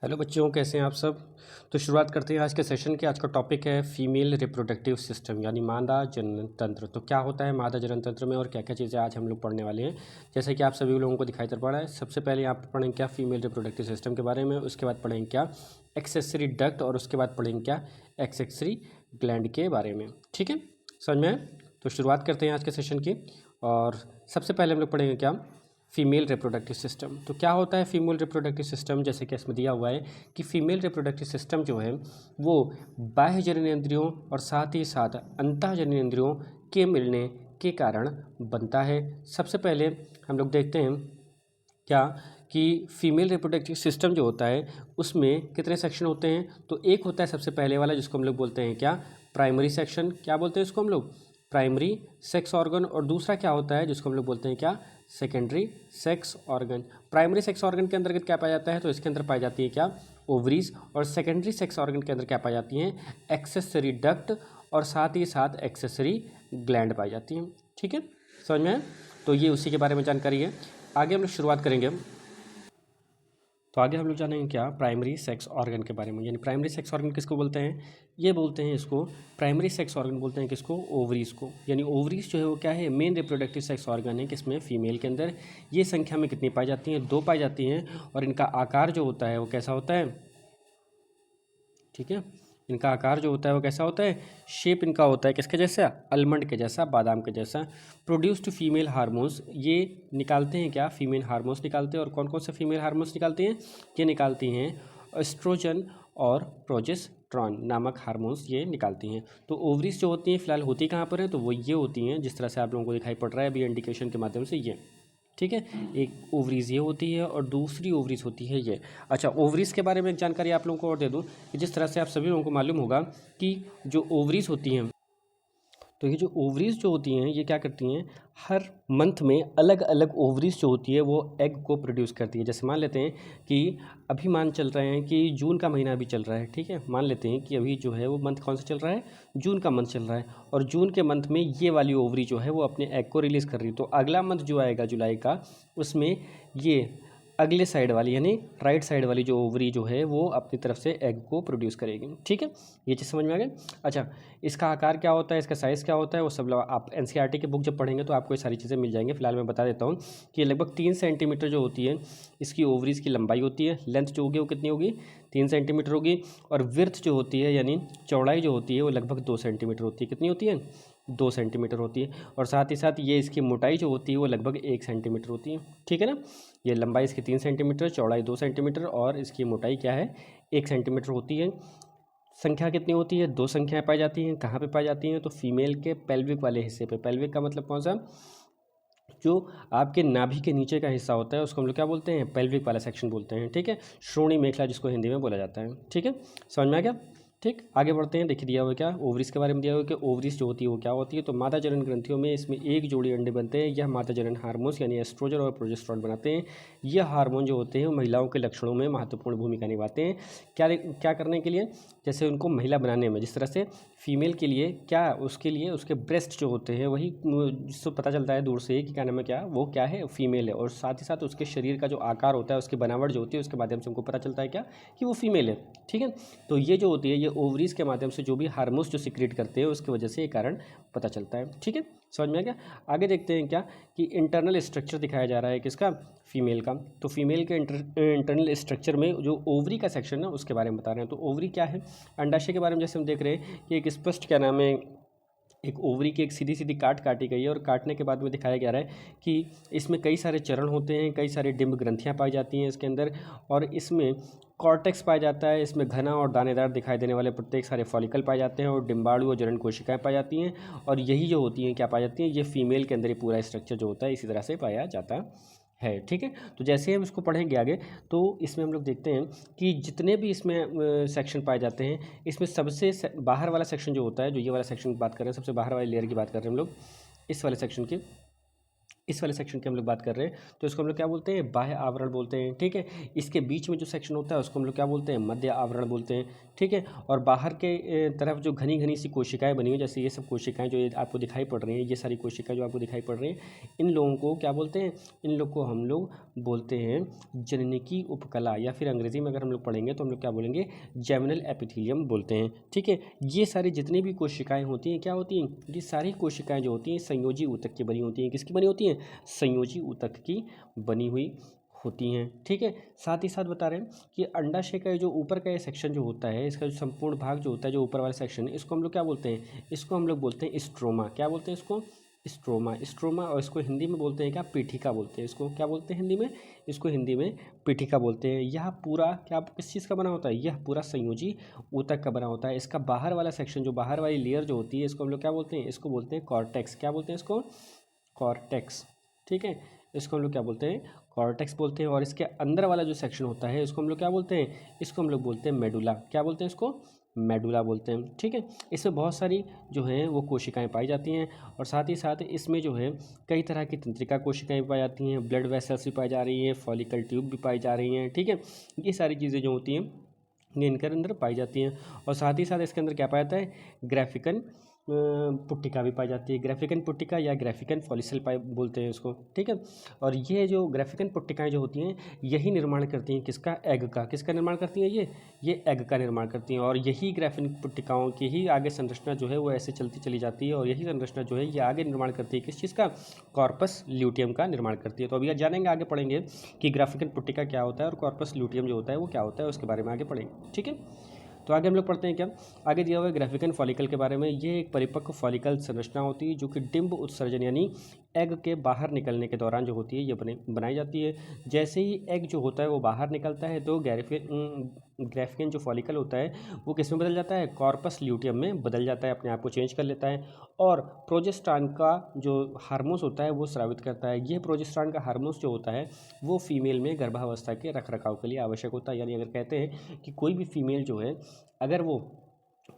Hello बच्चों, कैसे हैं आप सब। तो शुरुआत करते हैं आज के सेशन की। आज का टॉपिक है फीमेल रिप्रोडक्टिव सिस्टम यानी मादा जनन तंत्र। तो क्या होता है मादा जनन तंत्र में और क्या क्या चीज़ें आज हम लोग पढ़ने वाले हैं। जैसे कि आप सभी लोगों को दिखाई दे पड़ा है, सबसे पहले यहाँ पर पढ़ेंगे क्या फीमेल रिप्रोडक्टिव सिस्टम के बारे में, उसके बाद पढ़ेंगे क्या एक्सेसरी डक्ट और उसके बाद पढ़ेंगे क्या एक्सेसरी ग्लैंड के बारे में। ठीक है, समझ में आया? तो शुरुआत करते हैं आज के सेशन की। और सबसे पहले हम लोग पढ़ेंगे क्या फीमेल रिप्रोडक्टिव सिस्टम। तो क्या होता है फीमेल रिप्रोडक्टिव सिस्टम, जैसे कि इसमें दिया हुआ है कि फीमेल रिप्रोडक्टिव सिस्टम जो है वो बाह्य जननेंद्रियों और साथ ही साथ अंतः जननेंद्रियों के मिलने के कारण बनता है। सबसे पहले हम लोग देखते हैं क्या कि फीमेल रिप्रोडक्टिव सिस्टम जो होता है उसमें कितने सेक्शन होते हैं। तो एक होता है सबसे पहले वाला जिसको हम लोग बोलते हैं क्या प्राइमरी सेक्शन। क्या बोलते हैं इसको हम लोग प्राइमरी सेक्स ऑर्गन। और दूसरा क्या होता है जिसको हम लोग बोलते हैं क्या secondary sex organ. Primary sex organ के अंतर्गत क्या पाया जाता है, तो इसके अंदर पाई जाती है क्या ओवरीज। और सेकेंडरी सेक्स ऑर्गन के अंदर क्या पाई जाती हैं एक्सेसरी डक्ट और साथ ही साथ एक्सेसरी ग्लैंड पाई जाती हैं। ठीक है, समझ में है? तो ये उसी के बारे में जानकारी है। आगे हम लोग शुरुआत करेंगे। तो आगे हम लोग जानेंगे क्या प्राइमरी सेक्स ऑर्गन के बारे में। यानी प्राइमरी सेक्स ऑर्गन किसको बोलते हैं, ये बोलते हैं इसको प्राइमरी सेक्स ऑर्गन बोलते हैं किसको ओवरीज को। यानी ओवरीज जो है वो क्या है मेन रिप्रोडक्टिव सेक्स ऑर्गन है किसमें फीमेल के अंदर। ये संख्या में कितनी पाई जाती हैं, 2 पाई जाती हैं। और इनका आकार जो होता है वो कैसा होता है, ठीक है, इनका आकार जो होता है वो कैसा होता है, शेप इनका होता है किसके जैसा आलमंड के जैसा, बादाम के जैसा। प्रोड्यूस्ड फीमेल हार्मोन्स ये निकालते हैं क्या फीमेल हार्मोन्स निकालते हैं। और कौन कौन से फीमेल हार्मोन्स निकालती हैं, ये निकालती हैं एस्ट्रोजन और प्रोजेस्टेरॉन नामक हार्मोन्स ये निकालती हैं। तो ओवरीज जो होती हैं फिलहाल होती कहाँ पर है, तो वो ये होती हैं जिस तरह से आप लोगों को दिखाई पड़ रहा है अभी इंडिकेशन के माध्यम से ये। ठीक है, एक ओवरीज ये होती है और दूसरी ओवरीज होती है ये। अच्छा, ओवरीज के बारे में एक जानकारी आप लोगों को और दे दूं कि जिस तरह से आप सभी लोगों को मालूम होगा कि जो ओवरीज होती हैं, तो ये जो ओवरीज जो होती हैं ये क्या करती हैं हर मंथ में अलग अलग ओवरीज जो होती है वो एग को प्रोड्यूस करती है। जैसे मान लेते हैं कि अभी मान चल रहे हैं कि जून का महीना अभी चल रहा है। ठीक है, मान लेते हैं कि अभी जो है वो मंथ कौन सा चल रहा है, जून का मंथ चल रहा है। और जून के मंथ में ये वाली ओवरी जो है वो अपने एग को रिलीज़ कर रही है। तो अगला मंथ जो आएगा जुलाई का, उसमें ये अगले साइड वाली यानी राइट साइड वाली जो ओवरी जो है वो अपनी तरफ से एग को प्रोड्यूस करेगी। ठीक है, ये चीज़ समझ में आ गई। अच्छा, इसका आकार क्या होता है, इसका साइज़ क्या होता है, वो सब आप एनसीईआरटी की बुक जब पढ़ेंगे तो आपको ये सारी चीज़ें मिल जाएंगी। फिलहाल मैं बता देता हूँ कि लगभग 3 सेंटीमीटर जो होती है इसकी ओवरीज की लंबाई होती है। लेंथ जो होगी वो कितनी होगी 3 सेंटीमीटर होगी। और विर्थ जो होती है यानी चौड़ाई जो होती है वो लगभग 2 सेंटीमीटर होती है। कितनी होती है 2 सेंटीमीटर होती है। और साथ ही साथ ये इसकी मोटाई जो होती है वो लगभग 1 सेंटीमीटर होती है। ठीक है ना, ये लंबाई इसकी 3 सेंटीमीटर, चौड़ाई 2 सेंटीमीटर और इसकी मोटाई क्या है 1 सेंटीमीटर होती है। संख्या कितनी होती है, 2 संख्याएं पाई जाती हैं। कहाँ पे पाई जाती हैं, तो फीमेल के पेल्विक वाले हिस्से पे। पेल्विक का मतलब कौन सा, जो आपके नाभि के नीचे का हिस्सा होता है उसको हम लोग क्या बोलते हैं पेल्विक वाला सेक्शन बोलते हैं। ठीक है, श्रोणी मेखला जिसको हिंदी में बोला जाता है। ठीक है, समझ में आ गया। ठीक, आगे बढ़ते हैं। देखिए दिया हुआ क्या ओवरीज के बारे में दिया हुआ कि ओवरीज जो होती है वो क्या होती है, तो मादा जनन ग्रंथियों में इसमें एक जोड़ी अंडे बनते हैं। यह मादा जनन हार्मोन्स यानी एस्ट्रोजन और प्रोजेस्टेरॉन बनाते हैं। यह हार्मोन जो होते हैं वो महिलाओं के लक्षणों में महत्वपूर्ण भूमिका निभाते हैं। क्या क्या करने के लिए, जैसे उनको महिला बनाने में, जिस तरह से फीमेल के लिए क्या उसके लिए उसके ब्रेस्ट जो होते हैं वही जिससे पता चलता है दूर से कि क्या नाम है, क्या वो क्या है फीमेल है। और साथ ही साथ उसके शरीर का जो आकार होता है उसकी बनावट जो होती है उसके माध्यम से हमको पता चलता है क्या कि वो फीमेल है। ठीक है, तो ये जो होती है ये ओवरीज के माध्यम से जो भी हार्मोन्स जो सिक्रेट करते हैं उसकी वजह से ये कारण पता चलता है। ठीक है, समझ में आ गया। आगे देखते हैं क्या कि इंटरनल स्ट्रक्चर दिखाया जा रहा है किसका, फीमेल का। तो फीमेल के इंटरनल स्ट्रक्चर में जो ओवरी का सेक्शन है उसके बारे में बता रहे हैं। तो ओवरी क्या है, अंडाशय के बारे में जैसे हम देख रहे हैं कि एक स्पष्ट क्या नाम है, एक ओवरी की एक सीधी सीधी काटी गई है। और काटने के बाद में दिखाया गया है कि इसमें कई सारे चरण होते हैं, कई सारे डिम्ब ग्रंथियाँ पाई जाती हैं इसके अंदर। और इसमें कॉर्टेक्स पाया जाता है, इसमें घना और दानेदार दिखाई देने वाले प्रत्येक सारे फॉलिकल पाए जाते हैं। और डिम्बाणु और जनन कोशिकाएं पाई जाती हैं। और यही जो होती हैं क्या पाई जाती हैं, ये फीमेल के अंदर ही पूरा स्ट्रक्चर जो होता है इसी तरह से पाया जाता है। ठीक है, तो जैसे हम इसको पढ़ेंगे आगे तो इसमें हम लोग देखते हैं कि जितने भी इसमें सेक्शन पाए जाते हैं इसमें सबसे बाहर वाला सेक्शन जो होता है, जो ये वाला सेक्शन की बात कर रहे हैं, सबसे बाहर वाली लेयर की बात कर रहे हैं हम लोग, इस वाले सेक्शन की, इस वाले सेक्शन की हम लोग बात कर रहे हैं तो इसको हम लोग क्या बोलते हैं, बाह्य आवरण बोलते हैं, ठीक है। इसके बीच में जो सेक्शन होता है उसको हम लोग क्या बोलते हैं, मध्य आवरण बोलते हैं, ठीक है। और बाहर के तरफ जो घनी घनी सी कोशिकाएं बनी हुई, जैसे ये सब कोशिकाएं जो आपको दिखाई पड़ रही हैं, ये सारी कोशिकाएं जो आपको दिखाई पड़ रही हैं, इन लोगों को क्या बोलते हैं, इन लोग को हम लोग बोलते हैं जननिकी उपकला, या फिर अंग्रेजी में अगर हम लोग पढ़ेंगे तो हम लोग क्या बोलेंगे, जेमिनल एपिथेलियम बोलते हैं, ठीक है। ये सारी जितनी भी कोशिकाएं होती हैं क्या होती हैं, ये सारी कोशिकाएं जो होती हैं संयोजी ऊतक की बनी होती हैं। किसकी बनी होती हैं, संयोजी ऊतक की बनी हुई होती हैं, ठीक है। साथ ही साथ बता रहे हैं कि अंडाशय का जो ऊपर का ये सेक्शन जो होता है, इसका जो संपूर्ण भाग जो होता है, जो ऊपर वाला सेक्शन, इसको हम लोग क्या बोलते हैं, इसको हम लोग बोलते हैं स्ट्रोमा। क्या बोलते हैं इसको, स्ट्रोमा। स्ट्रोमा, और इसको हिंदी में बोलते हैं क्या, पीठिका बोलते हैं। इसको क्या बोलते हैं हिंदी में, इसको हिंदी में पीठिका बोलते हैं। यह पूरा क्या किस चीज़ का बना होता है, यह पूरा संयोजी ऊतक का बना होता है। इसका बाहर वाला सेक्शन, जो बाहर वाली लेयर जो होती है, इसको हम लोग क्या बोलते हैं, इसको बोलते हैं कॉर्टेक्स। क्या बोलते हैं इसको, कॉर्टेक्स, ठीक है। इसको हम लोग क्या बोलते हैं, कॉर्टेक्स बोलते हैं। और इसके अंदर वाला जो सेक्शन होता है इसको हम लोग क्या बोलते हैं, इसको हम लोग बोलते हैं मेडुला। क्या बोलते हैं इसको, मेडुला बोलते हैं, ठीक है। इसमें बहुत सारी जो हैं वो कोशिकाएं पाई जाती हैं, और साथ ही साथ इसमें जो है कई तरह की तंत्रिका कोशिकाएं पाई जाती हैं, ब्लड वेसल्स भी पाई जा रही हैं, फॉलिकल ट्यूब भी पाई जा रही हैं, ठीक है। ये सारी चीज़ें जो होती हैं ये इनके अंदर पाई जाती हैं। और साथ ही साथ इसके अंदर क्या पाया जाता है, ग्राफिकन पुट्टिका भी पाई जाती है। ग्राफिकन पुट्टिका या ग्राफिकन फॉलिसल पाइप बोलते हैं इसको, ठीक है। और ये जो ग्राफिकन पुट्टिकाएं जो होती हैं यही निर्माण करती हैं किसका, एग का। किसका निर्माण करती हैं ये एग का निर्माण करती हैं। और यही ग्राफिकन पुट्टिकाओं की ही आगे संरचना जो है वो ऐसे चलती चली जाती है, और यही संरचना जो है ये आगे निर्माण करती है किस चीज़ का, कॉर्पस ल्यूटियम का निर्माण करती है। तो अभी जानेंगे, आगे पढ़ेंगे कि ग्राफिकन पुट्टिका क्या होता है और कॉर्पस ल्यूटियम जो होता है वो क्या होता है, उसके बारे में आगे पढ़ेंगे, ठीक है। तो आगे हम लोग पढ़ते हैं क्या, आगे दिया हुआ है ग्राफिकन फॉलिकल के बारे में। ये एक परिपक्व फॉलिकल संरचना होती है जो कि डिंब उत्सर्जन यानी एग के बाहर निकलने के दौरान जो होती है ये बनाई जाती है। जैसे ही एग जो होता है वो बाहर निकलता है तो ग्राफिकन जो फॉलिकल होता है वो किस में बदल जाता है, कॉर्पस ल्यूटियम में बदल जाता है, अपने आप को चेंज कर लेता है। और प्रोजेस्टेरॉन का जो हार्मोन्स होता है वो स्रावित करता है। ये प्रोजेस्टेरॉन का हार्मोन्स जो होता है वो फीमेल में गर्भावस्था के रखरखाव के लिए आवश्यक होता है। यानी अगर कहते हैं कि कोई भी फीमेल जो है अगर वो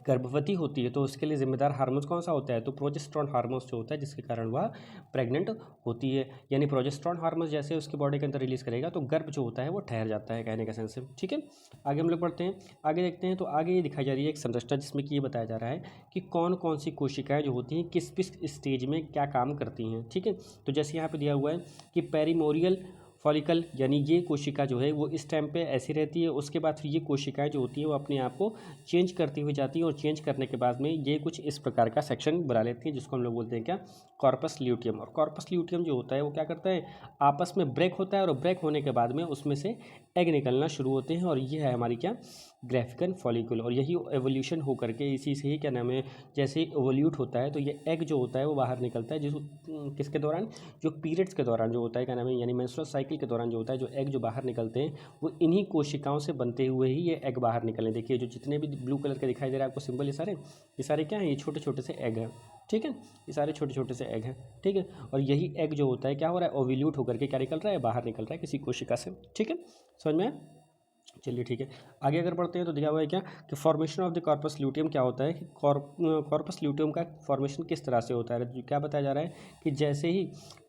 गर्भवती होती है तो उसके लिए जिम्मेदार हार्मोन्स कौन सा होता है, तो प्रोजेस्टेरॉन हार्मोन्स जो होता है, जिसके कारण वह प्रेग्नेंट होती है। यानी प्रोजेस्टेरॉन हार्मोन्स जैसे उसकी बॉडी के अंदर रिलीज करेगा तो गर्भ जो होता है वो ठहर जाता है, कहने का सेंस है, ठीक है। आगे हम लोग बढ़ते हैं, आगे देखते हैं। तो आगे ये दिखाई जा रही है एक संरचना जिसमें कि ये बताया जा रहा है कि कौन कौन सी कोशिकाएं जो होती हैं किस किस स्टेज में क्या काम करती हैं, ठीक है। तो जैसे यहाँ पे दिया हुआ है कि पेरीमोरियल फॉलिकल, यानी ये कोशिका जो है वो इस टाइम पे ऐसी रहती है, उसके बाद फिर ये कोशिकाएं जो होती हैं वो अपने आप को चेंज करती हुई जाती हैं, और चेंज करने के बाद में ये कुछ इस प्रकार का सेक्शन बना लेती हैं जिसको हम लोग बोलते हैं क्या, कॉर्पस ल्यूटियम। और कॉर्पस ल्यूटियम जो होता है वो क्या करता है, आपस में ब्रेक होता है, और ब्रेक होने के बाद में उसमें से एग निकलना शुरू होते हैं, और ये है हमारी क्या, ग्राफिकन फॉलिकल। और यही एवोल्यूशन हो करके इसी से ही क्या नाम है, जैसे एवोल्यूट होता है तो ये एग जो होता है वो बाहर निकलता है, किसके दौरान, जो पीरियड्स के दौरान जो होता है, क्या नाम है, यानी मेंस्ट्रुअल साइकिल के दौरान जो होता है, जो एग जो बाहर निकलते हैं वो इन्हीं कोशिकाओं से बनते हुए ही ये एग बाहर निकलें। देखिए जो जितने भी ब्लू कलर के दिखाई दे रहा है आपको सिंबल, ये सारे क्या हैं, ये छोटे छोटे से एग हैं, ठीक है। ये सारे छोटे छोटे से एग हैं, ठीक है। और यही एग जो होता है क्या हो रहा है, ओव्यूल्यूट होकर के क्या निकल रहा है, बाहर निकल रहा है किसी कोशिका से, ठीक है। समझ में आया? चलिए ठीक है, आगे अगर बढ़ते हैं तो दिया हुआ है क्या कि formation of the corpus luteum क्या होता है, कि कॉर्पस ल्यूटियम का फॉर्मेशन किस तरह से होता है। क्या बताया जा रहा है कि जैसे ही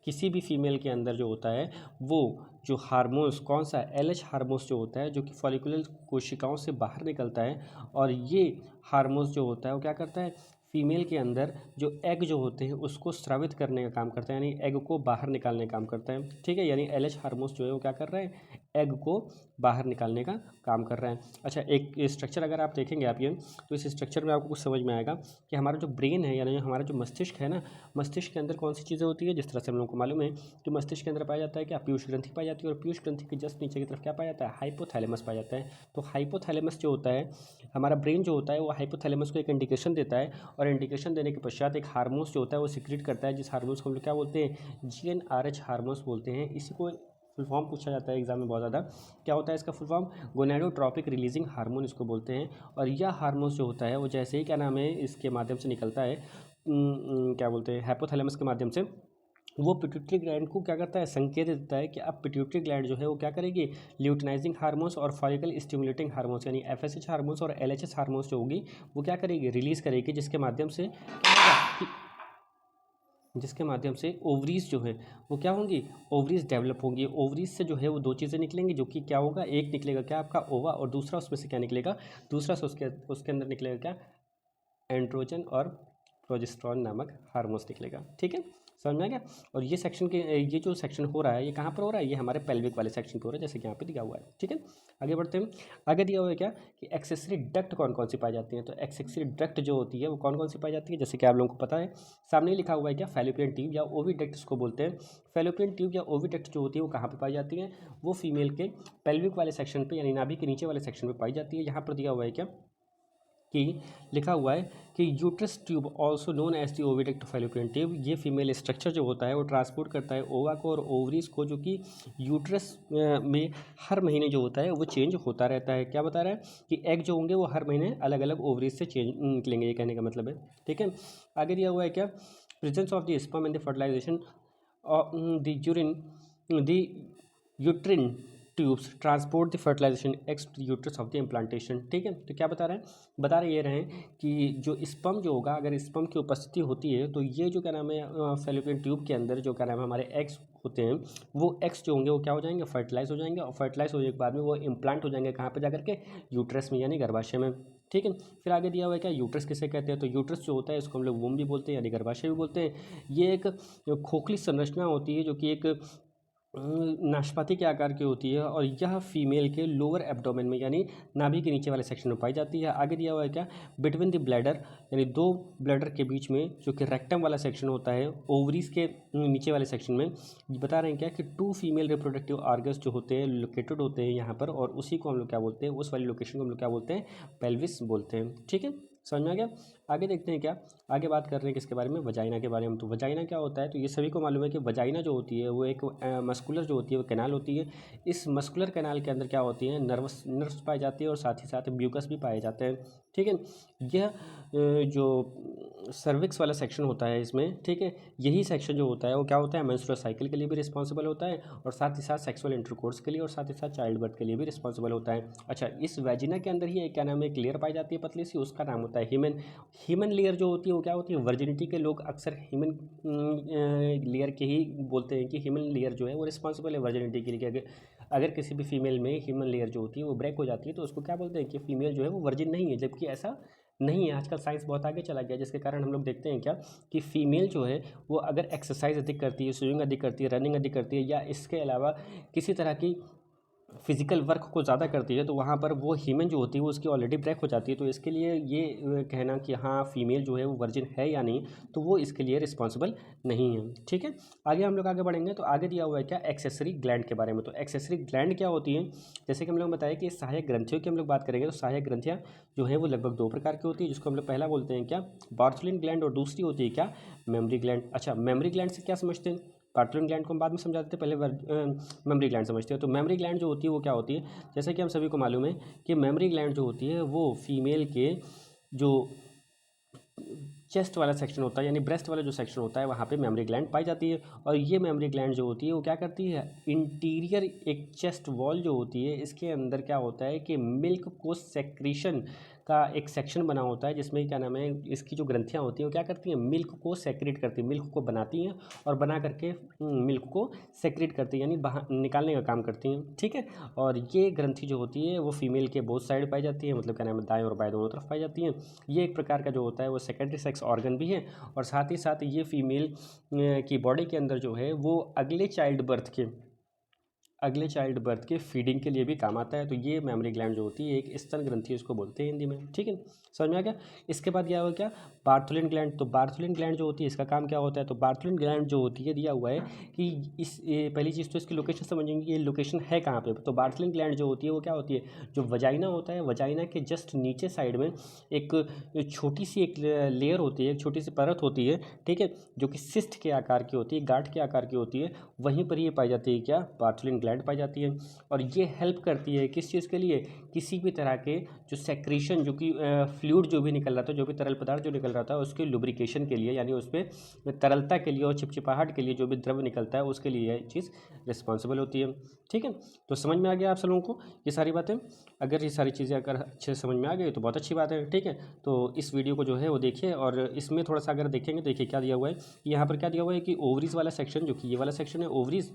किसी भी फीमेल के अंदर जो होता है वो जो हार्मोन्स, कौन सा, एलएच हार्मोन्स जो होता है जो कि फॉलिकुलर कोशिकाओं से बाहर निकलता है, और ये हार्मोन्स जो होता है वो क्या करता है, फीमेल के अंदर जो एग जो होते हैं उसको स्रावित करने का काम करता है, यानी एग को बाहर निकालने का काम करता है, ठीक है। यानी एलएच हार्मोन्स जो है वो क्या कर रहा है, एग को बाहर निकालने का काम कर रहा है। अच्छा, एक स्ट्रक्चर अगर आप देखेंगे आप ये, तो इस स्ट्रक्चर में आपको कुछ समझ में आएगा कि हमारा जो ब्रेन है, यानी हमारा जो मस्तिष्क है ना, मस्तिष्क के अंदर कौन सी चीज़ें होती है। जिस तरह से हम लोगों को मालूम है कि मस्तिष्क के अंदर पाया जाता है कि पीयूष ग्रंथि पाई जाती है, और पीयूष ग्रंथि के जस्ट नीचे की तरफ क्या पाया जाता है, हाइपोथैलेमस पाया जाता है। तो हाइपोथैलेमस जो होता है, हमारा ब्रेन जो होता है वो हाइपोथैलेमस को एक इंडिकेशन देता है, और इंडिकेशन देने के पश्चात एक हार्मोन्स जो होता है वो सिक्रीट करता है, जिस हार्मोन्स को हम लोग क्या बोलते हैं, GnRH हार्मोन्स बोलते हैं। इसी को फुल फॉर्म पूछा जाता है एग्जाम में बहुत ज़्यादा, क्या होता है इसका full form, gonadotropic releasing hormone इसको बोलते हैं। और यह हार्मोन जो होता है वो जैसे ही क्या नाम है इसके माध्यम से निकलता है, क्या बोलते हैं, हाइपोथैलेमस के माध्यम से, वो पिट्यूटरी ग्लैंड को क्या करता है, संकेत देता है कि अब पिट्यूटरी ग्लैंड जो है वो क्या करेगी, ल्यूटिनाइजिंग हार्मोन्स और फॉलिकल स्टिमुलेटिंग हार्मोन्स यानी FSH हार्मोन्स और LHS हार्मोन्स जो होगी वो क्या करेगी, रिलीज करेगी, जिसके माध्यम से क्या होगा कि जिसके माध्यम से ओवरीज जो है वो क्या होंगी, ओवरीज डेवलप होंगी। ओवरीज से जो है वो दो चीज़ें निकलेंगी, जो कि क्या होगा, एक निकलेगा क्या आपका ओवा, और दूसरा उसमें से क्या निकलेगा, दूसरा से उसके अंदर निकलेगा क्या, एंड्रोजन और प्रोजेस्टेरॉन नामक हार्मोन्स निकलेगा। ठीक है, समझ में आ गया। और ये जो सेक्शन हो रहा है ये कहाँ पर हो रहा है, ये हमारे पेल्विक वाले सेक्शन पर हो रहा है, जैसे कि यहाँ पे दिया हुआ है। ठीक है, आगे बढ़ते हैं। आगे दिया हुआ है क्या कि एक्सेसरी डक्ट कौन कौन सी पाई जाती हैं। तो एक्सेसरी डक्ट जो होती है वो कौन कौन सी पाई जाती है, जैसे कि आप लोगों को पता है, सामने लिखा हुआ है क्या, फैलोपियन ट्यूब या ओविडक्ट इसको बोलते हैं। फैलोपियन ट्यूब या ओविडक्ट जो होती है वो कहाँ पर पाई जाती है, वो फीमेल के पेल्विक वाले सेक्शन पर, यानी नाभि के नीचे वाले सेक्शन पर पाई जाती है। यहाँ पर दिया हुआ है क्या कि लिखा हुआ है कि uterus tube also known as the oviduct fallopian tube, ये फीमेल स्ट्रक्चर जो होता है वो ट्रांसपोर्ट करता है ओवा को और ओवरीज को, जो कि यूट्रस में हर महीने जो होता है वो चेंज होता रहता है। क्या बता रहा है कि एग जो होंगे वो हर महीने अलग अलग ओवरीज से चेंज निकलेंगे, ये कहने का मतलब है। ठीक है, आगे दिया हुआ है क्या, presence of the sperm in the fertilization the urine the uterine tubes transport the fertilization eggs to the uterus of the implantation. ठीक है, तो क्या बता रहे हैं, बता रहे ये रहे कि जो स्पर्म जो होगा, अगर स्पर्म की उपस्थिति होती है तो ये जो क्या नाम है फैलोपियन ट्यूब के अंदर जो क्या नाम है हमारे एग्स होते हैं, वो एग्स जो होंगे वो क्या हो जाएंगे, फर्टिलाइज हो जाएंगे, और फर्टिलाइज होने के बाद में वो इम्प्लांट हो जाएंगे कहाँ पर जाकर के, यूट्रस में यानी गर्भाशय में। ठीक है, फिर आगे दिया हुआ है क्या, यूट्रस किसे कहते हैं, तो यूट्रस जो होता है इसको हम लोग वूम भी बोलते हैं यानी गर्भाशय भी बोलते हैं। ये एक खोखली संरचना होती है जो कि एक नाशपाती के आकार की होती है, और यह फीमेल के लोअर एब्डोमेन में यानी नाभि के नीचे वाले सेक्शन में पाई जाती है। आगे दिया हुआ है क्या, बिटवीन द ब्लैडर यानी दो ब्लैडर के बीच में, जो कि रेक्टम वाला सेक्शन होता है ओवरीज के नीचे वाले सेक्शन में, बता रहे हैं क्या कि 2 फीमेल रिप्रोडक्टिव ऑर्गन्स जो होते हैं लोकेटेड होते हैं यहाँ पर, और उसी को हम लोग क्या बोलते हैं, उस वाली लोकेशन को हम लोग क्या बोलते हैं, पेल्विस बोलते हैं। ठीक है, समझ में आ गया। आगे देखते हैं क्या, आगे बात कर रहे हैं किसके बारे में, वजाइना के बारे में। तो वजाइना क्या होता है, तो ये सभी को मालूम है कि वजाइना जो होती है वो एक मस्कुलर जो होती है वो कैनाल होती है। इस मस्कुलर कैनाल के अंदर क्या होती है, नर्व्स पाई जाती है और साथ ही साथ म्यूकस भी पाए जाते हैं। ठीक है, यह जो सर्विक्स वाला सेक्शन होता है इसमें, ठीक है, यही सेक्शन जो होता है वो क्या होता है, मेंस्ट्रुअल साइकिल के लिए भी रिस्पॉन्सिबल होता है, और साथ ही साथ सेक्सुअल इंटरकोर्स के लिए, और साथ ही साथ चाइल्ड बर्थ के लिए भी रिस्पॉन्सिबल होता है। अच्छा, इस वेजिना के अंदर ही एक क्या नाम है, एक लेयर पाई जाती है पतली सी, उसका नाम होता है हीमन लेयर जो होती है वो क्या होती है, वर्जिनिटी के लोग अक्सर हीमन लेयर के ही बोलते हैं कि हीमन लेयर जो है वो रिस्पॉन्सिबल है वर्जिनिटी के लिए। अगर किसी भी फीमेल में ह्यूमन लेयर जो होती है वो ब्रेक हो जाती है तो उसको क्या बोलते हैं कि फीमेल जो है वो वर्जिन नहीं है, जबकि ऐसा नहीं है। आजकल साइंस बहुत आगे चला गया, जिसके कारण हम लोग देखते हैं क्या कि फीमेल जो है वो अगर एक्सरसाइज अधिक करती है, स्विमिंग अधिक करती है, रनिंग अधिक करती है, या इसके अलावा किसी तरह की फिजिकल वर्क को ज़्यादा करती है, तो वहाँ पर वो हीमन जो होती है वो उसकी ऑलरेडी ब्रेक हो जाती है। तो इसके लिए ये कहना कि हाँ फीमेल जो है वो वर्जिन है या नहीं, तो वो इसके लिए रिस्पॉन्सिबल नहीं है। ठीक है, आगे हम लोग आगे बढ़ेंगे तो आगे दिया हुआ है क्या, एक्सेसरी ग्लैंड के बारे में। तो एक्सेसरी ग्लैंड क्या होती है, जैसे कि हम लोग बताया कि सहायक ग्रंथियों की हम लोग बात करेंगे, तो सहायक ग्रंथियाँ जो है वो लगभग 2 प्रकार की होती है, जिसको हम लोग पहला बोलते हैं क्या, बार्थोलिन ग्लैंड, और दूसरी होती है क्या, मेमरी ग्लैंड। अच्छा, मेमरी ग्लैंड से क्या समझते हैं, बार्थोलिन ग्लैंड को हम बाद में समझाते थे, पहले मेमरी ग्लैंड समझते हैं। तो मेमरी ग्लैंड जो होती है वो क्या होती है, जैसे कि हम सभी को मालूम है कि मेमरी ग्लैंड जो होती है वो फीमेल के जो चेस्ट वाला सेक्शन होता है यानी ब्रेस्ट वाला जो सेक्शन होता है वहाँ पे मेमरी ग्लैंड पाई जाती है। और ये मेमरी ग्लैंड जो होती है वो क्या करती है, इंटीरियर एक चेस्ट वॉल जो होती है इसके अंदर क्या होता है कि मिल्क को सेक्रीशन का एक सेक्शन बना होता है, जिसमें क्या नाम है, इसकी जो ग्रंथियाँ होती हैं वो क्या करती हैं, मिल्क को सेक्रेट करती हैं, मिल्क को बनाती हैं और बना करके मिल्क को सेक्रेट करती हैं यानी बाहर निकालने का काम करती हैं। ठीक है, और ये ग्रंथि जो होती है वो फीमेल के बोथ साइड पाई जाती है, मतलब क्या नाम है, दाएं और बाएं दोनों तरफ पाई जाती हैं। ये एक प्रकार का जो होता है वो सेकेंडरी सेक्स ऑर्गन भी है, और साथ ही साथ ये फीमेल की बॉडी के अंदर जो है वो अगले चाइल्ड बर्थ के फीडिंग के लिए भी काम आता है। तो ये मेमरी ग्लैंड जो होती है एक स्तन ग्रंथि उसको बोलते हैं हिंदी में। ठीक है, समझ में आ गया। इसके बाद क्या होगा क्या, बार्थोलिन ग्लैंड। तो बार्थोलिन ग्लैंड जो होती है इसका काम क्या होता है, तो बार्थोलिन ग्लैंड जो होती है दिया हुआ है कि पहली चीज़ तो इसकी लोकेशन समझेंगे, ये लोकेशन है कहाँ पे। तो बार्थोलिन ग्लैंड जो होती है वो क्या होती है, जो वजाइना होता है, वजाइना के जस्ट नीचे साइड में एक छोटी सी एक लेयर होती है, एक छोटी सी परत होती है, ठीक है, जो कि सिस्ट के आकार की होती है, गांठ के आकार की होती है, वहीं पर ये पाई जाती है क्या, बार्थोलिन ग्लैंड ग्लैंड पाई जाती है और ये हेल्प करती है किस चीज़ के लिए, किसी भी तरह के जो सेक्रीशन, जो कि फ्लूइड जो भी निकल रहा था, जो भी तरल पदार्थ जो निकल रहा था उसके लुब्रिकेशन के लिए, यानी उस पर तरलता के लिए और चिपचिपाहट के लिए जो भी द्रव निकलता है उसके लिए यह चीज़ रिस्पॉन्सिबल होती है। ठीक है, तो समझ में आ गया आप सब लोगों को ये सारी बातें? अगर ये सारी चीज़ें अगर अच्छे से समझ में आ गई तो बहुत अच्छी बात है। ठीक है, तो इस वीडियो को जो है वो देखिए और इसमें थोड़ा सा अगर देखेंगे, देखिए क्या दिया हुआ है, यहाँ पर क्या दिया हुआ है कि ओवरीज वाला सेक्शन, जो कि ये वाला सेक्शन है, ओवरीज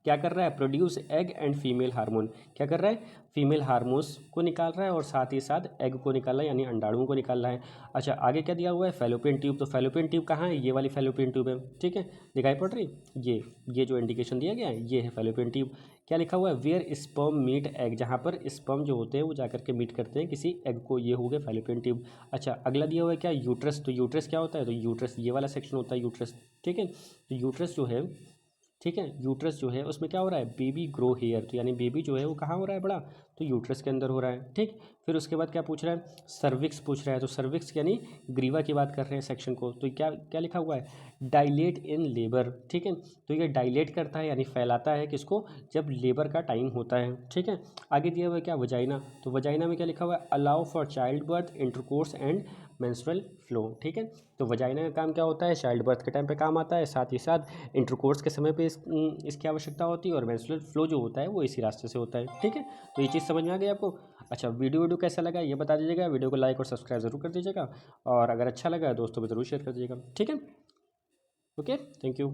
क्या कर रहा है, produce egg and female hormone, क्या कर रहा है, फीमेल हार्मोन्स को निकाल रहा है और साथ ही साथ एग को निकाल रहा है, यानी अंडाणुओं को निकाल रहा है। अच्छा, आगे क्या दिया हुआ है, फैलोपियन ट्यूब, तो फैलोपियन ट्यूब कहाँ है, ये वाली फैलोपियन ट्यूब है। ठीक है, दिखाई पड़ रही, ये जो इंडिकेशन दिया गया है ये है फैलोपियन ट्यूब। क्या लिखा हुआ है, वेयर स्पर्म मीट एग, जहाँ पर स्पर्म जो होते हैं वो जाकर के मीट करते हैं किसी एग को, ये हो गया फैलोपियन ट्यूब। अच्छा, अगला दिया हुआ है क्या, यूट्रस, तो यूट्रस क्या होता है, तो यूट्रस ये वाला सेक्शन होता है यूट्रस। ठीक है, तो यूट्रस जो है, ठीक है, यूट्रस जो है उसमें क्या हो रहा है, बेबी ग्रो हेयर, तो यानी बेबी जो है वो कहाँ हो रहा है बड़ा, तो यूट्रस के अंदर हो रहा है। ठीक, फिर उसके बाद क्या पूछ रहा है, सर्विक्स पूछ रहा है, तो सर्विक्स यानी ग्रीवा की बात कर रहे हैं सेक्शन को, तो क्या क्या लिखा हुआ है, डायलेट इन लेबर। ठीक है, तो ये डायलेट करता है यानी फैलाता है किसको, जब लेबर का टाइम होता है। ठीक है, आगे दिया हुआ है क्या, वजाइना, तो वजाइना में क्या लिखा हुआ है, allow for child birth, intercourse and menstrual flow. ठीक है, तो वजाइना का काम क्या होता है, चाइल्ड बर्थ के टाइम पे काम आता है, साथ ही साथ इंटरकोर्स के समय पे इसकी आवश्यकता होती है और मेंस्ट्रुअल फ्लो जो होता है वो इसी रास्ते से होता है। ठीक है, तो ये चीज़ समझ में आ गई आपको? अच्छा, वीडियो कैसा लगा ये बता दीजिएगा, वीडियो को लाइक और सब्सक्राइब जरूर कर दीजिएगा और अगर अच्छा लगा दोस्तों में ज़रूर शेयर कर दीजिएगा। ठीक है, ओके, थैंक यू।